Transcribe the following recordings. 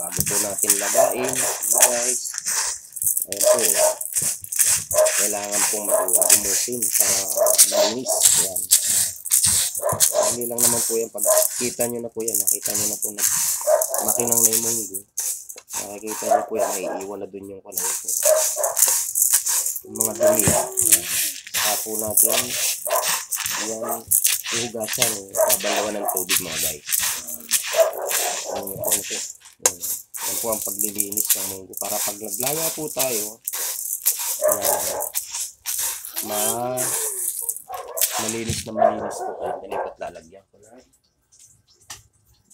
bago po natin lagain, guys. Ayan po. Kailangan pong mag-umusin para malinis. Ayan. Hindi lang naman po yan. Pag kita nyo na po yan, nakita nyo na po na makinang na yung munggo. Nakikita nyo po yan, naiiwan na dun yung kanay po. Yung mga dumi. Ayan. Saka po natin yan, ihugasan. Babalawan ng tubig mga guys. Ayan po, ano po. Yan po ang paglilinis ng munggo. Para pag naglaya po tayo, malinis na malinis po. Dalipat lalagyan ko na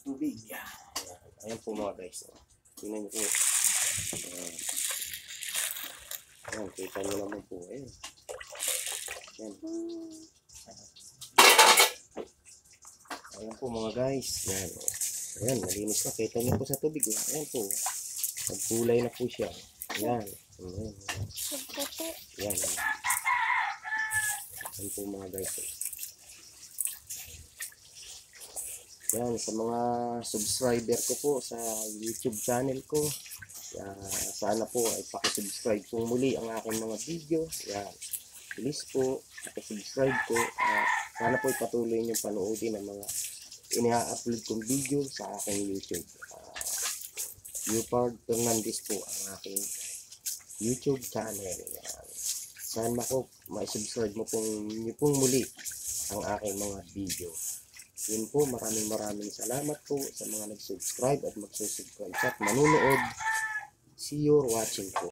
tubig. Ayan po mga guys. Tingnan nyo po. Ayan, kita nyo naman po. Ayan. Ayan. Ayan po mga guys. Ayan. Ayan, malinis na. Kita nyo po sa tubig. Ayan po. Nagkulay na po siya. Ayan. Ayan. Ayan. Ayan po mga guys. Yan, sa mga subscriber ko po sa YouTube channel ko, sana po ay pakisubscribe po muli ang aking mga video. Yan, please po, pakisubscribe po. Sana po ipatuloy nyo panoodin ang mga ina-upload kong video sa aking YouTube. Upard Fernandez po ang aking YouTube channel. Yan. Sana po ma-subscribe mo pong muli ang aking mga video. Yun po, maraming salamat po sa mga nag-subscribe at mag-subscribe at manunood. See you watching po.